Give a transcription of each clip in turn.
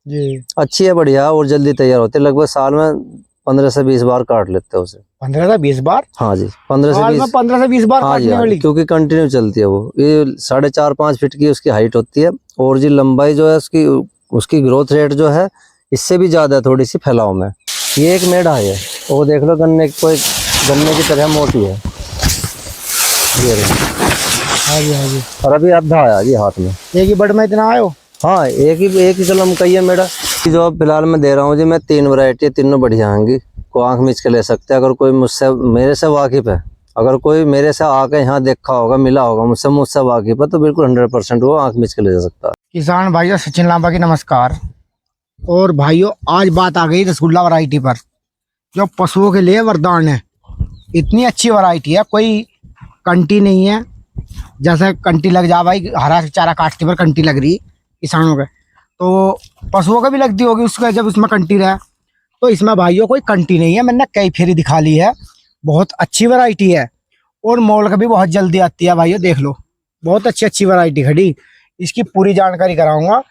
जी। अच्छी है, बढ़िया और जल्दी तैयार होती है। लगभग साल में 15 से 20 बार काट लेते हैं उसे। 15 से 20 बार? हाँ जी, 15 से 20। 15 से 20 बार हाँ जी, काटने हाँ जी, वाली? क्योंकि कंटिन्यू चलती है वो। ये 4.5-5 फीट की उसकी हाइट होती है और जी लंबाई जो है उसकी ग्रोथ रेट जो है इससे भी ज्यादा है थोड़ी सी फैलाव में। ये एक मेढ़ा है, वो देख लो गन्ने की तरह मोटी है ये रही। हाँ जी, हाँ जी। और अभी आधा आया जी हाथ में। एक ही बट में इतना आयो? हाँ, एक ही कलम का ही है मेरा। जो अब फिलहाल मैं दे रहा हूँ जी, मैं 3 वैरायटी, तीनों बढ़िया होंगी। को आंख मीच के ले सकते हैं। अगर कोई मेरे से वाकिफ है, अगर कोई मेरे से आके यहाँ देखा होगा, मिला होगा मुझसे वाकिफ है, तो बिल्कुल 100% वो आंख मीच के ले जा सकता है। किसान भाइयों, सचिन लांबा की नमस्कार। और भाइयों, आज बात आ गई रसगुल्ला वैरायटी पर, जो पशुओं के लिए वरदान है। इतनी अच्छी वैरायटी है, कोई कंटी नहीं है। जैसे कंटी लग जा भाई, हरा चारा काटते पर कंटी लग रही किसानों के, तो पशुओं को भी लगती होगी उसका जब उसमें कंटी रहे। तो इसमें भाइयों कोई कंटी नहीं है। मैंने कई फेरी दिखा ली है। बहुत अच्छी वैरायटी है और मोल का भी बहुत जल्दी आती है भाइयों। देख लो, बहुत अच्छी वैरायटी खड़ी। इसकी पूरी जानकारी कराऊंगा।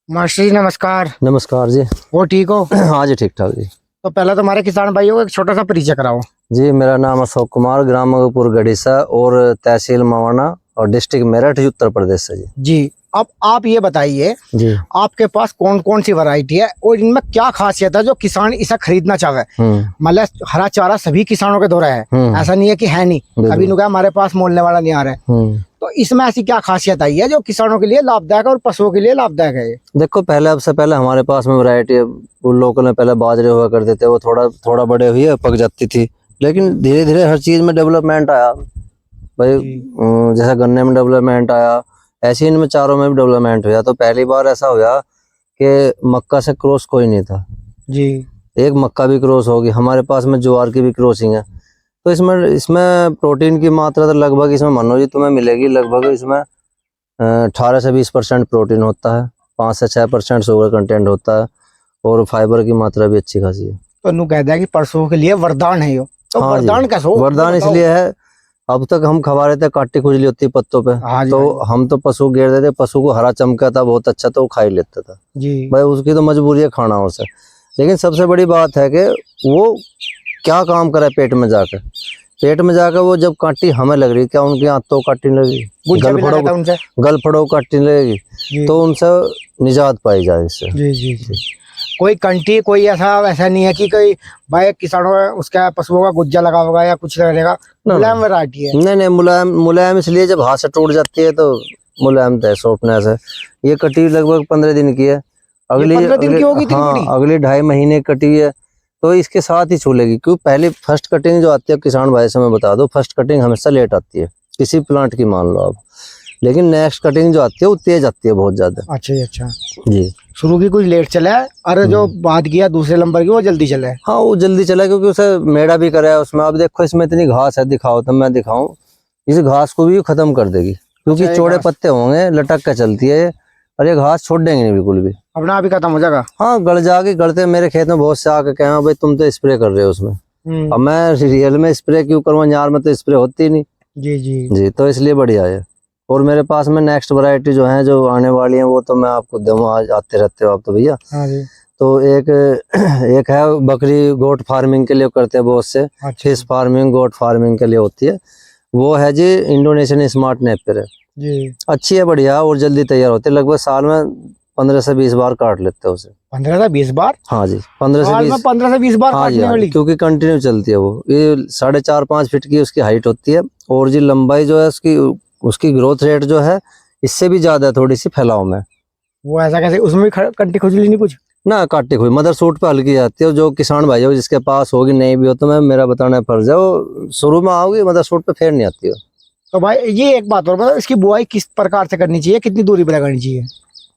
मास्टर जी नमस्कार। नमस्कार जी। वो ठीक हो? हाँ जी, ठीक ठाक जी। तो पहले तो हमारे किसान भाइयों को एक छोटा सा परिचय कराओ। जी, मेरा नाम अशोक कुमार, ग्राम मगपुर गड़ीसा और तहसील मवाना और डिस्ट्रिक्ट मेरठ, उत्तर प्रदेश से जी। जी, अब आप ये बताइए, जी। आपके पास कौन कौन सी वैरायटी है और इनमें क्या खासियत है जो किसान इसे खरीदना चाहे? मतलब हरा चारा सभी किसानों के दौरा है, ऐसा नहीं है कि है नहीं। अभी नुका हमारे पास मोलने वाला नहीं आ रहा है। तो इसमें ऐसी क्या खासियत आई है जो किसानों के लिए लाभदायक और पशुओं के लिए लाभदायक है? देखो, अब से पहले हमारे पास में वैरायटी लोकल में पहले बाजरे हुआ करते थे, वो थोड़ा बड़े हुए पक जाती थी। लेकिन धीरे धीरे हर चीज में डेवलपमेंट आया भाई। जैसे गन्ने में डेवलपमेंट आया, ऐसे इनमें चारों में भी डेवलपमेंट हुआ। तो पहली बार ऐसा हुआ कि मक्का से क्रॉस कोई नहीं था जी। एक मक्का भी क्रॉस होगी। हमारे पास में ज्वार की भी क्रॉसिंग है। तो इसमें प्रोटीन की मात्रा तो लगभग इसमें मानो जी तुम्हें मिलेगी, लगभग इसमें 18 से 20% प्रोटीन होता है, 5 से 6% शुगर कंटेंट होता है और फाइबर की मात्रा भी अच्छी खासी है। तो नु कह दिया कि पशुओं के लिए वरदान है यो। तो हाँ वरदान कैसे हो? वरदान इसलिए है, अब तक हम खवा रहे थे, काटी खुजली होती पत्तों पे। हाँ जी, तो हाँ हम तो पशु घेर देते, पशु को हरा चमका था बहुत अच्छा, तो वो खा ही लेता था जी। भाई। उसकी तो मजबूरी है खाना उसे। लेकिन सबसे बड़ी बात है कि वो क्या काम करे पेट में जाकर वो जब काटी हमें लग रही, क्या उनकी आंतों काटने लगी, गल फड़ो काटने लगेगी, तो उनसे निजात पाई जाए इससे। जी जी जी। कोई कंटी कोई ऐसा वैसा नहीं है कि कोई भाई किसानों उसका पशुओं का गुज्जा लगा होगा या कुछ रहेगा? मुलायम वैरायटी है? नहीं, मुलायम इसलिए जब हाथ से टूट जाती है तो मुलायम है, सॉफ्टनेस है। ये कटी लगभग 15 दिन की है। अगली 15 दिन की होगी? हाँ, अगली 2.5 महीने कटी है, तो इसके साथ ही छूलेगी। क्यों, पहले फर्स्ट कटिंग जो आती है किसान भाई से मैं बता दूं, फर्स्ट कटिंग हमेशा लेट आती है किसी प्लांट की, मान लो आप। लेकिन नेक्स्ट कटिंग जो आती है वो तेज आती है बहुत ज्यादा। अच्छा जी। शुरू की कुछ लेट चला है और जो बात किया दूसरे नंबर की वो जल्दी चला है? हाँ, वो जल्दी चला क्योंकि उसे मेड़ा भी करा है उसमें। अब देखो इसमें इतनी घास है, दिखाओ तो मैं दिखाऊं, इस घास को भी खत्म कर देगी क्योंकि चौड़े पत्ते होंगे, लटक के चलती है और ये घास छोड़ देंगे नहीं बिल्कुल भी, अपना आप ही खत्म हो जाएगा। हाँ, गड़ जाके गड़ते। मेरे खेत में बहुत से आके कहे भाई तुम तो स्प्रे कर रहे हो उसमें। अब मैं रियल में स्प्रे क्यों करूँ, यार में तो स्प्रे होती नहीं। जी जी जी, तो इसलिए बढ़िया है। और मेरे पास में नेक्स्ट वैरायटी जो है, जो आने वाली है, वो तो मैं आपको दूंगा, आज आते रहते हो आप तो भैया। हाँ जी। तो एक है बकरी गोट फार्मिंग के लिए करते हैं बहुत से। फिश फार्मिंग, गोट फार्मिंग के लिए होती है। वो है जी इंडोनेशियन स्मार्ट नेपियर है जी। अच्छी है, बढ़िया और जल्दी तैयार होती है। लगभग साल में 15 से 20 बार काट लेते हैं उसे। 15 से 20 बार? हाँ जी, 15 से 20 बार हाँ काटने वाली, क्योंकि कंटिन्यू चलती है वो। ये 4.5-5 फीट की उसकी हाइट होती है और जी लंबाई जो है उसकी ग्रोथ रेट जो है इससे भी ज्यादा है थोड़ी सी फैलाव में। वो ऐसा कैसे? उसमें कंटी खुजली नहीं कुछ ना? काटी हुई मदर सूट पे हल्की जाती है। जो किसान भाई हो जिसके पास होगी, नहीं भी हो तो मैं मेरा बताना फर्ज है, वो शुरू में आओगी मदर सूट पे, फिर नहीं आती हो। तो भाई ये एक बात और बताओ, इसकी बुआई किस प्रकार से करनी चाहिए, कितनी दूरी पे लगानी चाहिए?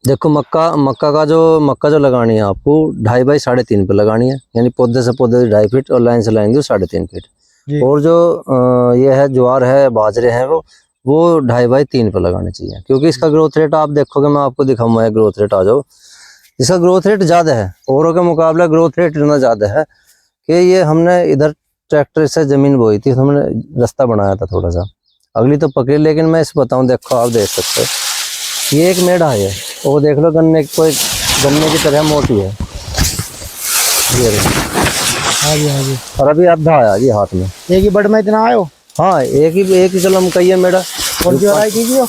देखो, मक्का जो लगानी है आपको 2.5 बाई 3.5 पे लगानी है, यानी पौधे से पौधे 2.5 फीट और लाइन से लाइन दी 3.5 फीट। और जो ये है ज्वार है, बाजरे हैं, वो 2.5 बाई 3 पे लगाने चाहिए। क्योंकि इसका ग्रोथ रेट आप देखोगे, मैं आपको दिखाऊंगा ग्रोथ रेट, आ जाओ। इसका ग्रोथ रेट ज्यादा है, औरों के मुकाबले ग्रोथ रेट इतना ज्यादा है कि ये हमने इधर ट्रैक्टर से जमीन बोई थी, हमने रास्ता बनाया था थोड़ा सा, अगली तो पकड़ी। लेकिन मैं इस बताऊं, देखो आप देख सकते हो, ये एक मेढ़ा है, वो देख लो गन्ने की तरह मोटी है ये रही। हाँ जी हाँ जी। और अभी आधा आया जी हाथ में। एक ही बड़ में इतना आयो? हाँ एक ही कलम का ही है मेरा। कौन सी वैरायटी की हो?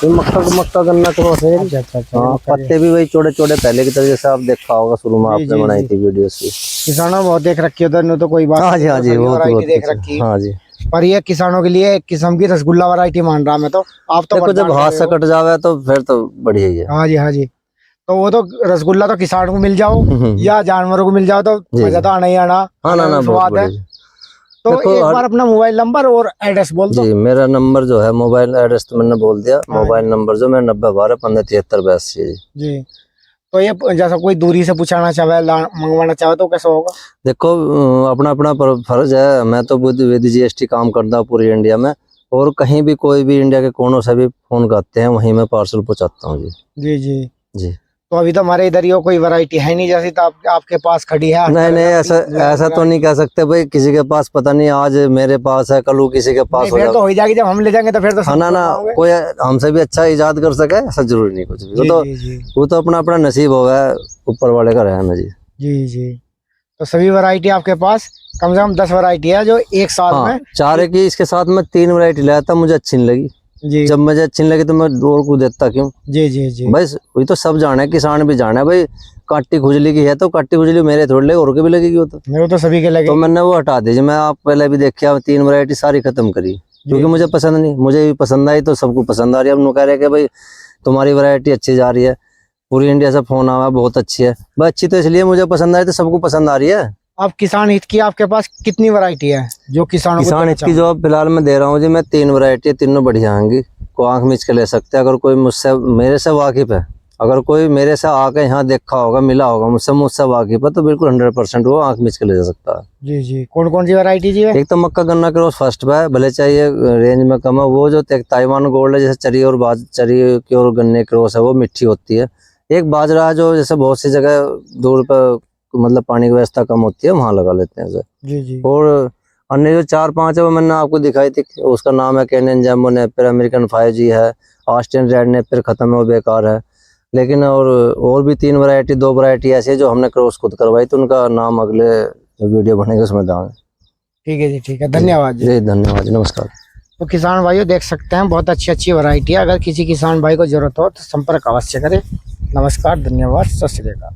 ये मक्का गन्ना क्रॉस है। अच्छा अच्छा अच्छा। हाँ पत्ते भी वही छोटे छोटे पहले की तरह जैसे आप देखा होगा शुरू में आपने बनाई थी वीडियो से। किसानों बहुत देख रखी उधर ने तो कोई बात। हाँ जी हाँ जी, वो वैरायटी देख रखी। हाँ जी। पर ये किसानों के लिए एक किस्म की रसगुल्ला वैरायटी मान रहा मैं तो। आप तो देखो जब हाथ से कट जावे तो फिर तो बढ़िया ही है। हाँ जी हाँ जी। तो वो तो रसगुल्ला तो किसान को मिल जाओ या जानवरों को मिल जाओ तो मजा तो आना ही आना। हाँ ना स्वाद है। तो एक बार अपना मोबाइल नंबर और एड्रेस बोल दो। जी मेरा नंबर जो है, मोबाइल एड्रेस तो मैंने बोल दिया। मोबाइल नंबर जो मेरा 9012157382 जी। तो ये जैसा कोई दूरी से पूछाना चाहे मंगवाना चाहे तो कैसे होगा? देखो अपना अपना फर्ज है। मैं तो विद GST काम करता हूँ पूरी इंडिया में, और कहीं भी कोई भी इंडिया के कोनों से भी फोन करते हैं वहीं मैं पार्सल पहुंचाता हूँ जी। जी जी जी। तो अभी तो हमारे इधर ये कोई वैरायटी है नहीं जैसी तो आपके पास खड़ी है। नहीं ऐसा तो नहीं कह सकते भाई, किसी के पास पता नहीं आज मेरे पास है कल किसी के पास हो फिर तो हो जाएगी जब हम ले जाएंगे तो फिर तो हाँ ना कोई हमसे भी अच्छा इजाद कर सके ऐसा जरूरी नहीं कुछ भी। वो तो अपना अपना नसीब होगा, ऊपर वाले का रहना जी। जी जी। तो सभी वैरायटी आपके पास कम से कम 10 वैरायटी है जो एक साल में। चारे की इसके साथ में 3 वैरायटी लाया था, मुझे अच्छी नहीं लगी जी। जब मुझे अच्छी नहीं लगी तो मैं और को देता क्यों? जी जी जी। भाई वही तो सब जाने, किसान भी जाने भाई। काटी खुजली की है तो काटी खुजली मेरे थोड़ी लगी, और के भी लगेगी वो तो। मेरे तो सभी के लगे। तो मैंने वो हटा दीजिए। मैं आप पहले भी देखिए 3 वैरायटी सारी खत्म करी क्योंकि मुझे पसंद नहीं। मुझे भी पसंद आई तो सबको पसंद आ रही है। अब कह रहे कि भाई तुम्हारी वैरायटी अच्छी जा रही है, पूरी इंडिया से फोन आया बहुत अच्छी है। भाई अच्छी तो इसलिए मुझे पसंद आई तो सबको पसंद आ रही है। अब किसान हित की आपके पास कितनी वैरायटी है जो किसान हित की जो फिलहाल मैं दे रहा हूँ जी, मैं 3 वैरायटी है, तीनों बढ़िया आएंगी। को आंख मीच के ले सकते हैं अगर कोई मुझसे मेरे से वाकिफ है। अगर कोई मेरे से आके यहाँ देखा होगा मिला होगा मुझसे वाकिफ है तो बिल्कुल 100% वो आंख मीच के ले जा सकता है। जी जी। कौन सी वैरायटी जी है? एक तो मक्का गन्ना क्रॉस फर्स्ट पे है, भले चाहिए रेंज में कम है। वो जो ताइवान गोल्ड है जैसे चरी की और गन्ने क्रॉस है वो मिट्टी होती है। एक बाजरा है जो जैसे बहुत सी जगह दूर पर मतलब पानी की व्यवस्था कम होती है वहां लगा लेते हैं उसे। जी जी। और अन्य जो 4-5 है वो मैंने आपको दिखाई थी, उसका नाम है केनियन जैम्बो नेपियर, अमेरिकन 5G है, ऑस्ट्रेलियन रेड नेपियर खत्म है वो बेकार है। लेकिन और भी 3 वैरायटी 2 वैरायटी ऐसी है जो हमने क्रॉस खुद करवाई तो उनका नाम अगले वीडियो बनेगा उसमें दाएं। ठीक है जी ठीक है। धन्यवाद जी। धन्यवाद, नमस्कार। तो किसान भाइयों देख सकते हैं बहुत अच्छी वैरायटी है। अगर किसी किसान भाई को जरूरत हो तो संपर्क अवश्य करें। नमस्कार, धन्यवाद, सत श्री अकाल।